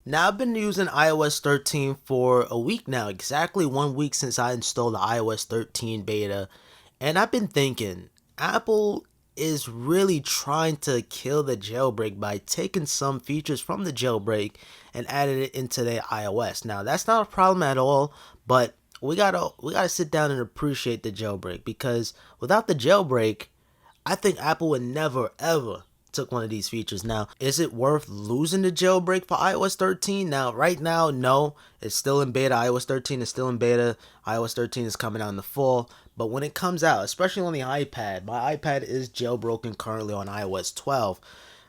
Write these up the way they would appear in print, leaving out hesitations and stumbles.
Now, I've been using iOS 13 for a week now, exactly 1 week since I installed the iOS 13 beta. And I've been thinking, Apple is really trying to kill the jailbreak by taking some features from the jailbreak and adding it into their iOS. Now, that's not a problem at all, but we gotta sit down and appreciate the jailbreak, because without the jailbreak, I think Apple would never ever took one of these features. Now, is it worth losing the jailbreak for iOS 13? Now, right now, no. It's still in beta. iOS 13 is still in beta. iOS 13 is coming out in the fall. But when it comes out, especially on the iPad, my iPad is jailbroken currently on iOS 12.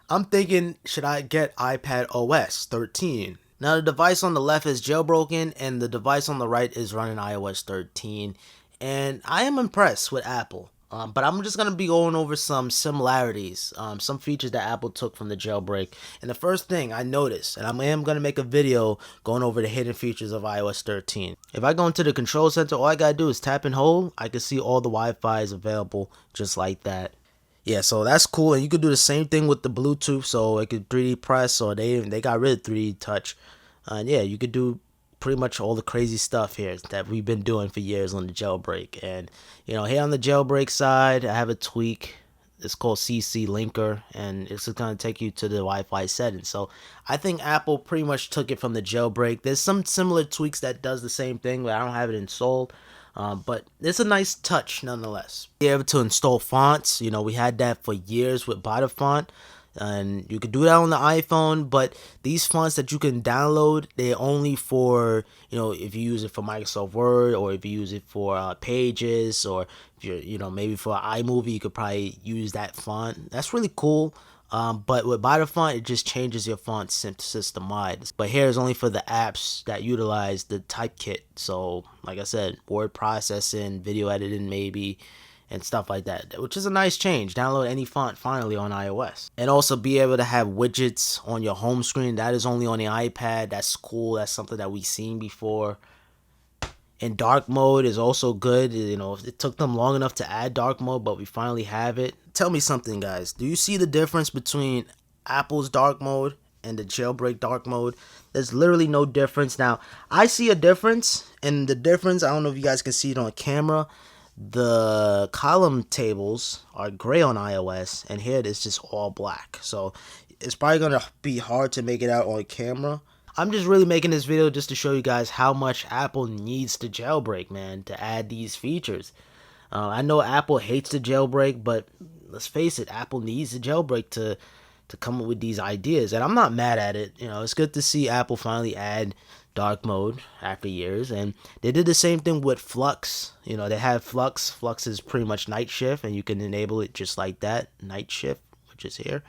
I'm thinking, should I get iPad OS 13? Now, the device on the left is jailbroken, and the device on the right is running iOS 13. And I am impressed with Apple. But I'm just going to be going over some similarities, some features that Apple took from the jailbreak. And the first thing I noticed, and I am going to make a video going over the hidden features of iOS 13. If I go into the control center, all I got to do is tap and hold. I can see all the Wi-Fi is available just like that. Yeah, so that's cool. And you could do the same thing with the Bluetooth. So it could 3D press, or they got rid of 3D touch. And yeah, you could do pretty much all the crazy stuff here that we've been doing for years on the jailbreak. And here on the jailbreak side, I have a tweak. It's called CC Linker, and it's going to take you to the Wi-Fi settings. So I think Apple pretty much took it from the jailbreak. There's some similar tweaks that does the same thing, but I don't have it installed. But it's a nice touch nonetheless. Be able to install fonts. We had that for years with Bada Font, and you could do that on the iPhone. But these fonts that you can download, they're only for if you use it for Microsoft Word, or if you use it for Pages, or if you're maybe for iMovie, you could probably use that font. That's really cool. But with Bada Font, it just changes your font system wide. But here is only for the apps that utilize the type kit. So, like I said, word processing, video editing maybe, and stuff like that, which is a nice change. Download any font finally on iOS. And also be able to have widgets on your home screen. That is only on the iPad. That's cool. That's something that we've seen before. And dark mode is also good. It took them long enough to add dark mode, but we finally have it. Tell me something, guys. Do you see the difference between Apple's dark mode and the jailbreak dark mode? There's literally no difference. Now, I see a difference, and the difference, I don't know if you guys can see it on camera. The column tables are gray on iOS, and here it is just all black. So it's probably going to be hard to make it out on camera. I'm just really making this video just to show you guys how much Apple needs to jailbreak, man, to add these features. I know Apple hates the jailbreak, but let's face it, Apple needs the jailbreak to come up with these ideas. And I'm not mad at it. It's good to see Apple finally add dark mode after years. And they did the same thing with Flux. They have Flux. Flux is pretty much night shift, and you can enable it just like that, night shift, which is here.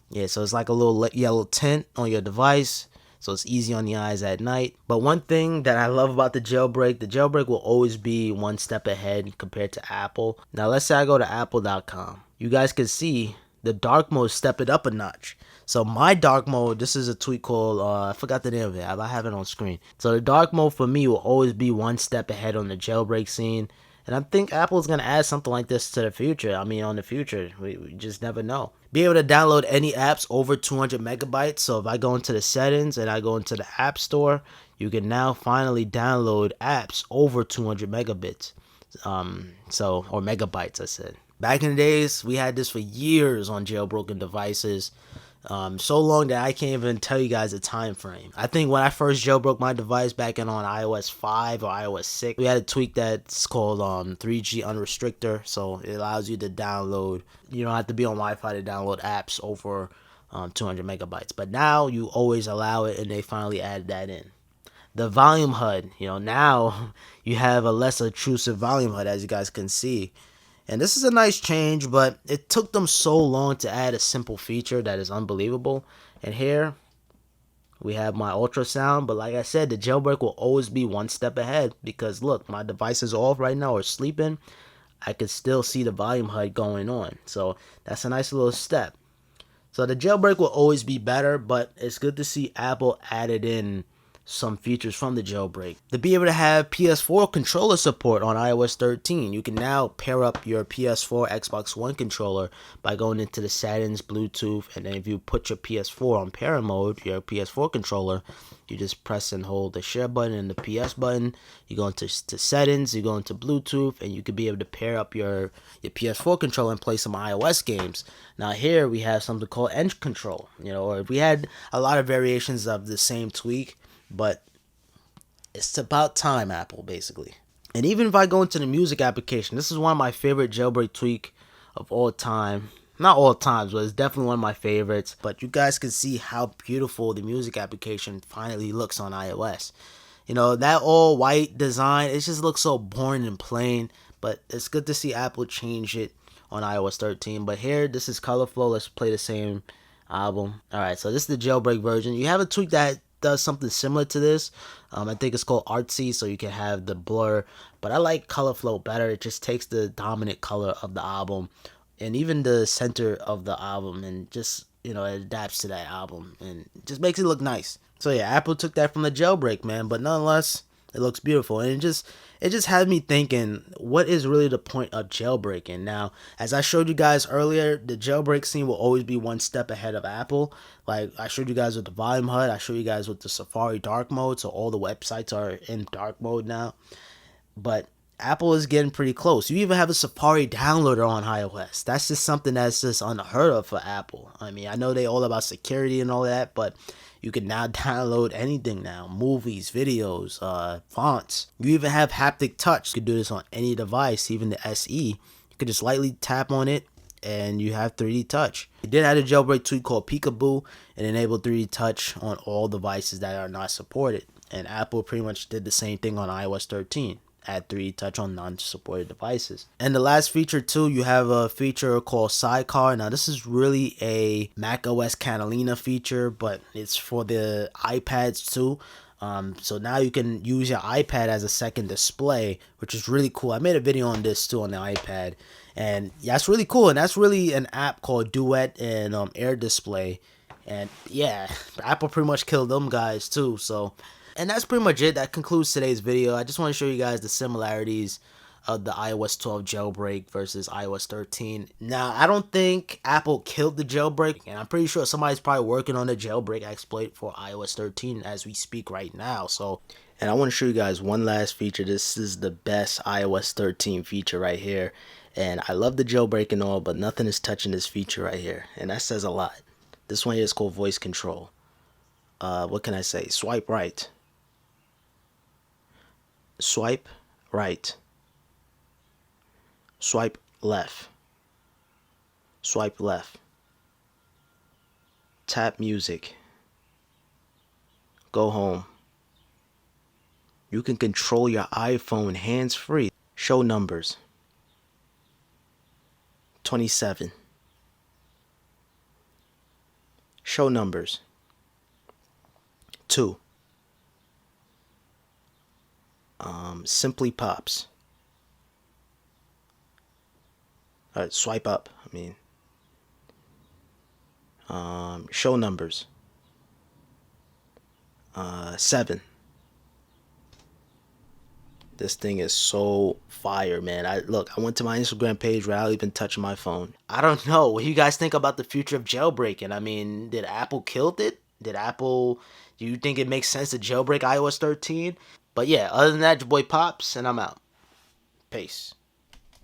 Yeah, so it's like a little yellow tint on your device. So it's easy on the eyes at night. But one thing that I love about the jailbreak will always be one step ahead compared to Apple. Now, let's say I go to apple.com. You guys can see the dark mode stepped it up a notch. So my dark mode, this is a tweak called, I forgot the name of it. I have it on screen. So the dark mode for me will always be one step ahead on the jailbreak scene. And I think Apple's going to add something like this to the future. On the future. We just never know. Be able to download any apps over 200 megabytes. So if I go into the settings and I go into the App Store, you can now finally download apps over 200 megabits. Or megabytes, I said. Back in the days, we had this for years on jailbroken devices. So long that I can't even tell you guys the time frame. I think when I first jailbroke my device back on iOS 5 or iOS 6, we had a tweak that's called 3G Unrestrictor. So it allows you to download. You don't have to be on Wi-Fi to download apps over 200 megabytes. But now you always allow it, and they finally added that in. The volume HUD, now you have a less intrusive volume HUD, as you guys can see. And this is a nice change, but it took them so long to add a simple feature that is unbelievable. And here we have my ultrasound, but like I said, the jailbreak will always be one step ahead, because look, my device is off right now or sleeping. I can still see the volume HUD going on. So that's a nice little step. So the jailbreak will always be better, but it's good to see Apple added in some features from the jailbreak. To be able to have PS4 controller support on iOS 13, you can now pair up your PS4 Xbox One controller by going into the settings, Bluetooth, and then if you put your PS4 on pair mode, your PS4 controller, you just press and hold the share button and the PS button. You go into settings, you go into Bluetooth, and you can be able to pair up your PS4 controller and play some iOS games. Now here we have something called Edge Control, or we had a lot of variations of the same tweak, but it's about time, Apple, basically. And even if I go into the music application, this is one of my favorite jailbreak tweak of all time. Not all times, but it's definitely one of my favorites. But you guys can see how beautiful the music application finally looks on iOS. That all white design, it just looks so boring and plain. But it's good to see Apple change it on iOS 13. But here, this is colorful. Let's play the same album. Alright, so this is the jailbreak version. You have a tweak that does something similar to this. I think it's called Artsy, so you can have the blur. But I like Color Flow better. It just takes the dominant color of the album and even the center of the album and just, it adapts to that album and just makes it look nice. So yeah, Apple took that from the jailbreak, man. But nonetheless, it looks beautiful. And it just had me thinking, what is really the point of jailbreaking? Now, as I showed you guys earlier, the jailbreak scene will always be one step ahead of Apple. Like, I showed you guys with the volume HUD. I showed you guys with the Safari dark mode. So all the websites are in dark mode now. But Apple is getting pretty close. You even have a Safari downloader on iOS. That's just something that's just unheard of for Apple. I mean, I know they all about security and all that, but you can now download anything now. Movies, videos, fonts. You even have haptic touch. You can do this on any device, even the SE. You can just lightly tap on it and you have 3D touch. It did have a jailbreak tweak called Peekaboo and enabled 3D touch on all devices that are not supported. And Apple pretty much did the same thing on iOS 13. Add 3D touch on non-supported devices. And the last feature too, you have a feature called Sidecar. Now this is really a macOS Catalina feature, but it's for the iPads too. So now you can use your iPad as a second display, which is really cool. I made a video on this too on the iPad, and yeah, that's really cool. And that's really an app called Duet and Air Display. And yeah, Apple pretty much killed them guys too. So. And that's pretty much it. That concludes today's video. I just want to show you guys the similarities of the iOS 12 jailbreak versus iOS 13. Now, I don't think Apple killed the jailbreak, and I'm pretty sure somebody's probably working on the jailbreak exploit for iOS 13 as we speak right now. And I want to show you guys one last feature. This is the best iOS 13 feature right here. And I love the jailbreak and all, but nothing is touching this feature right here. And that says a lot. This one here is called voice control. What can I say? Swipe right. Swipe right, swipe left, swipe left, tap music, go home. You can control your iPhone hands-free. Show numbers, 27. Show numbers, 2. SimplyPops. Swipe up. Show numbers. 7. This thing is so fire, man. I went to my Instagram page without even touching my phone. I don't know. What do you guys think about the future of jailbreaking? I mean, did Apple kill it? Do you think it makes sense to jailbreak iOS 13? But yeah, other than that, your boy Pops, and I'm out. Peace.